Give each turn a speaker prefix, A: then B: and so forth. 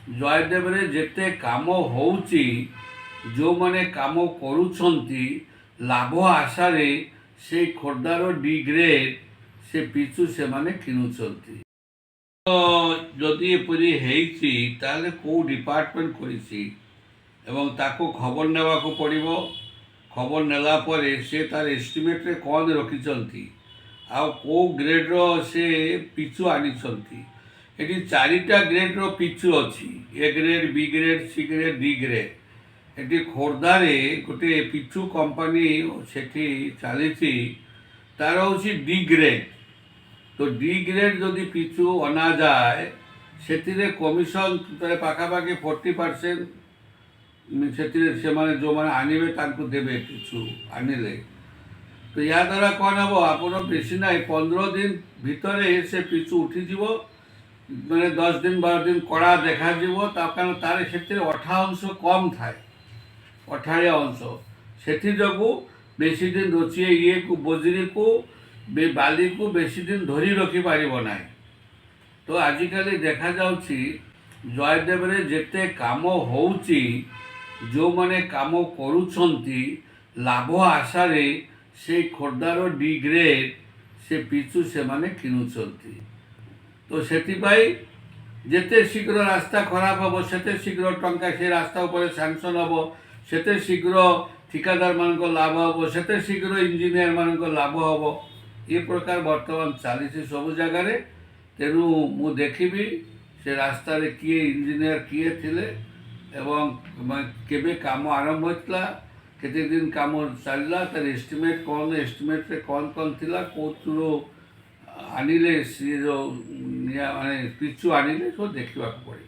A: ଜୟଦେବରେ ଯେତେ କାମ ହେଉଛି, ଯେଉଁମାନେ କାମ କରୁଛନ୍ତି ଲାଭ ଆଶାରେ ସେଇ ଖୋର୍ଦ୍ଧାର ଡି ଗ୍ରେଡ୍ ସେ ପିଚୁ ସେମାନେ କିଣୁଛନ୍ତି। ତ ଯଦି ଏପରି ହେଇଛି ତାହେଲେ କେଉଁ ଡିପାର୍ଟମେଣ୍ଟ କରିଛି ଏବଂ ତାକୁ ଖବର ନେବାକୁ ପଡ଼ିବ। ଖବର ନେଲା ପରେ ସେ ତାର ଏଷ୍ଟିମେଟ୍ରେ କ'ଣ ରଖିଛନ୍ତି ଆଉ କେଉଁ ଗ୍ରେଡ଼୍ର ସେ ପିଚୁ ଆଣିଛନ୍ତି। ଏଠି 4ଟା ଗ୍ରେଡ଼୍ର ପିଚୁ ଅଛି, A grade, B grade, C grade, D grade. ଏଠି ଖୋର୍ଦ୍ଧାରେ ଗୋଟିଏ ପିଚୁ କମ୍ପାନୀ ସେଠି ଚାଲିଛି, ତାର ହେଉଛି ଡି ଗ୍ରେଡ଼୍। ତ ଡି ଗ୍ରେଡ଼୍ ଯଦି ପିଚୁ ଅଣାଯାଏ ସେଥିରେ କମିଶନ ପାଖାପାଖି 40% ସେଥିରେ ସେମାନେ ଯେଉଁମାନେ ଆଣିବେ ତାଙ୍କୁ ଦେବେ ପିଚୁ ଆଣିଲେ। ତ ଏହାଦ୍ୱାରା କ'ଣ ହେବ, ଆପଣ ବେଶୀ ନାହିଁ 15 ଦିନ ଭିତରେ ସେ ପିଚୁ ଉଠିଯିବ, ମାନେ 10 ଦିନ 12 ଦିନ କଡ଼ା ଦେଖାଯିବ। କାରଣ ତାର ସେଥିରେ ଅଠା ଅଂଶ କମ୍ ଥାଏ, ଅଠାଳିଆ ଅଂଶ। ସେଥିଯୋଗୁଁ ବେଶୀ ଦିନ ଇଏକୁ ବଜ୍ରିକୁ ବାଲିକୁ ବେଶୀ ଦିନ ଧରି ରଖିପାରିବ ନାହିଁ। ତ ଆଜିକାଲି ଦେଖାଯାଉଛି ଜୟଦେବରେ ଯେତେ କାମ ହେଉଛି, ଯେଉଁମାନେ କାମ କରୁଛନ୍ତି ଲାଭ ଆଶାରେ ସେଇ ଖୋର୍ଦ୍ଧାର ଡି ଗ୍ରେଡ୍ ସେ ପିଚୁ ସେମାନେ କିଣୁଛନ୍ତି। ତ ସେଥିପାଇଁ ଯେତେ ଶୀଘ୍ର ରାସ୍ତା ଖରାପ ହେବ ସେତେ ଶୀଘ୍ର ଟଙ୍କା ସେ ରାସ୍ତା ଉପରେ ସାଙ୍କସନ୍ ହେବ, ସେତେ ଶୀଘ୍ର ଠିକାଦାରମାନଙ୍କ ଲାଭ ହେବ, ସେତେ ଶୀଘ୍ର ଇଞ୍ଜିନିୟରମାନଙ୍କ ଲାଭ ହେବ। ଏ ପ୍ରକାର ବର୍ତ୍ତମାନ ଚାଲିଛି ସବୁ ଜାଗାରେ। ତେଣୁ ମୁଁ ଦେଖିବି ସେ ରାସ୍ତାରେ କିଏ ଇଞ୍ଜିନିୟର କିଏ ଥିଲେ ଏବଂ କେବେ କାମ ଆରମ୍ଭ ହୋଇଥିଲା, କେତେ ଦିନ କାମ ଚାଲିଲା, ତାର ଏଷ୍ଟିମେଟ୍ କ'ଣ, ଏଷ୍ଟିମେଟ୍ରେ କ'ଣ ଥିଲା, କେଉଁଥିରୁ ଆଣିଲେ ସିଏ ଯେଉଁ ମାନେ ପିଚୁ ଆଣିଲେ ସବୁ ଦେଖିବାକୁ ପଡ଼ିବ।